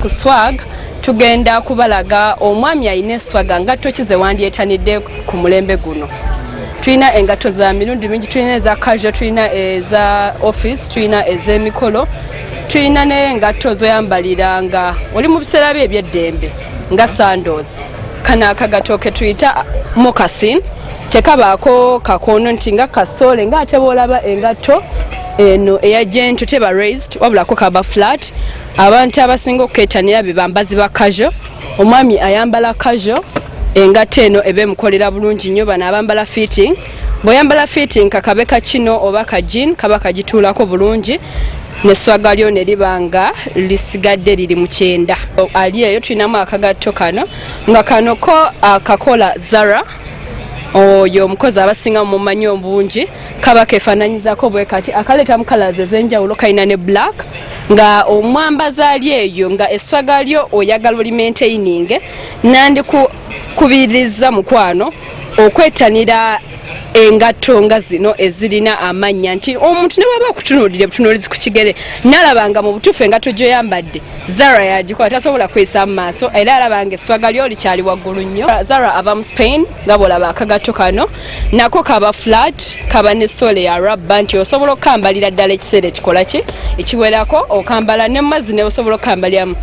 Swagg tugenda kubalaga omwami ayina Esswaga ngatto ki ze wandyetanidde ku mulembe guno. Tulina engatto za mirundi mingi, tulina eza casual, tulina eza office, tulina ez'emikolo, tulina n'engatto zoyambalira nga oli mu biseera bye eby'eddembe nga sandals. Kana akagatto ke tuyita moccasin, tekabaako kakono nti nga kasoole ng'ate bw'olaba engatto eno eya gentle teba raised wabulako kaba flat. Abantu abasinga okuketanira bibambazi ba casual. Omwami ayambala casual, engatto eno ebe mukolera bulungi nnyo, bano abambala fitting. Bw'oyambala fitting kakabe ka kino oba ka jean kaba kagituulako bulungi, ne swagga lyo ne libanga lisigadde liri mu kyenda. Ali eyo tulinamu akagatto kano nga kano ko akakola Zara. Oyo omukozi abasinga mu manyo bungi kaba kefaananyizako bwe kati akaleta mu colors ez'enjawulo, kalina ne black. Nga omwambazi ali eyo nga Esswaga lyo oyagala oli maintaining, nandi kubiriza mukwano okwetanira engatto nga zino ezirina amanya nti omuntu ne baba kutunulire butunulizi ku kigere nalabanga mu butuufu engatto gyoyambadde Zara yagikola tasobola kwesa mu maaso, era alabanga Esswaga lyo likyali waggulu nnyo. Zara ava mu Spain nga bw'olaba akagatto kano nako kaba flat, kaba ne sole ya rubber nti osobola okukambalira ddala ekiseera ekikola ki ekiwerako, okambala ne mazzi ne osobola okukambaliramu.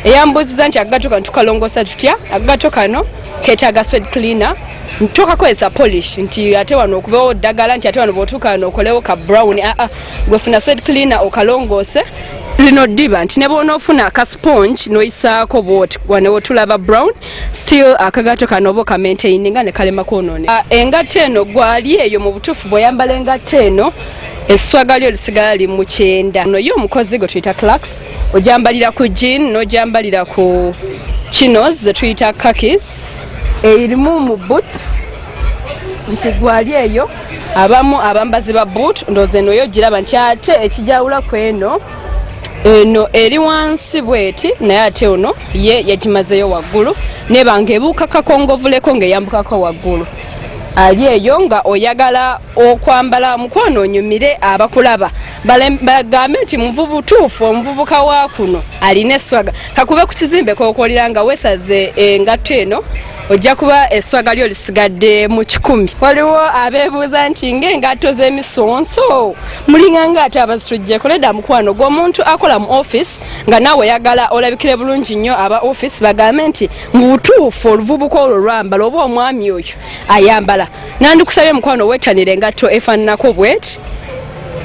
Eyambuuziza nti akagatto kano tukalongoosa tutya? Akagatto kano keetaaga sweat cleaner. Tokakozesa polish nti ate wano okubeewo ddagala nti ate wano bw'otuuka wano okolewo ka brown. Gwefuna sweat cleaner okalongoose lino ddiba nti ne bw'onoofuna aka sponge n'oyisaako bw'oti wano wotulaba brown, still akagatto kano oba okamaintaininga ne kalema kwonoone. Engatto eno gwali eyo mu butuufu bw'oyambala engatto eno Esswaga lyo lisigala li mu kyenda. Ono yo omukozi gwe tuyita clerks, ogyambalira ku jean n'ogyambalira ku chinos ze tuyita khakis. Erimu mu boots nti gwali eyo abamu abambazi ba boot ndoze noyo giraba nti ate ekijawula kweno eno eri wansi bweti naye ate ono ye yagimazeyo waggulu nebanga ebuuka kakongovuleko ng'eyambukako waggulu. Ali eyo nga oyagala okwambala mukwano onyumire abakulaba bagambe nti muvubutuufu omuvubuka wa kuno alina Esswaga. Kakube ku kizimbe kokolera nga wesaze engatto eno ojja kuba Esswaga lyo lisigadde mu 100. Waliwo abeebuuza nti ng'engatto z'emisonso mulinga ng'ate abazitujjeko. Ledda mukwano gw'omuntu akola mu office nga naawe oyagala olabikire bulungi nnyo aba office bagambe nti mu butuufu oluvubuka olwo lwambala oba omwami oyo ayambala. Nandikusabye mukwano weetanire engatto efaananako bweti.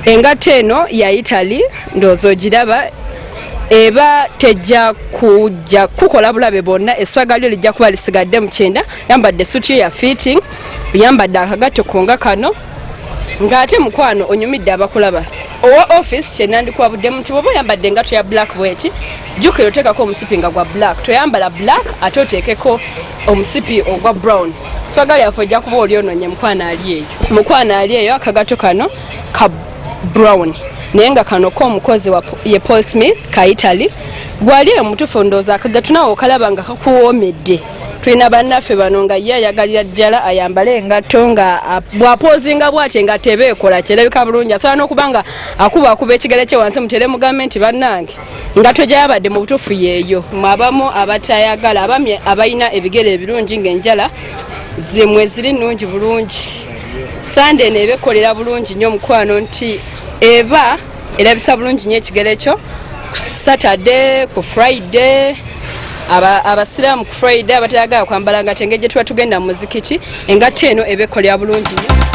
Engatto eno ya Italy ndowooza ogiraba. Eba tejja kujja kukola bulabe bonna. Esswaga lyo lijja kuba lisigadde mu kyenda. Yambadde suti ya fitting, yambadde akagatto konga kano ng'ate mukwano onyumidde abakulaba. Owa office kye nandikuwabuddemu nti bw'oba oyambadde engatto ya black bweti jjukira oteekako omusipi nga gwa black, toyambala black ate oteekeko omusipi ogwa brown. Esswaga lyaffe ojja kuba olyonoonye mukwano ali eyo. Mukwano ali eyo akagatto kano ka brown naye nga kano k'omukozi ye Paul Smith ka Italy gwali omutufu ndooza akagatu nawe okalaba nga kakuwoomedde. Tulina bannaffe bano nga ye ayagalira ddala ayambale engatto nga bw'apoozinga bw'ati nga tebeekola kyerabika bulungi asobola n'okuba nga akuba ekigere kye wansi mutere mugambe nti bannange engatto gy'abadde mu butuufu yeeyo. Mwabamu abatayagala abami abalina ebigere ebirungi ng'enjala zimwe ziri nnungi bulungi. Sande eno ebeekolera bulungi nnyo mukwano nti eba erabisa bulungi nnyo ekigere kyo ku Saturday ku Friday. Abasiraamu ku Friday abatayagala kwambala engatto engeri gye tuba tugenda mu muzikiti engatto eno ebeekolera bulungi nnyo.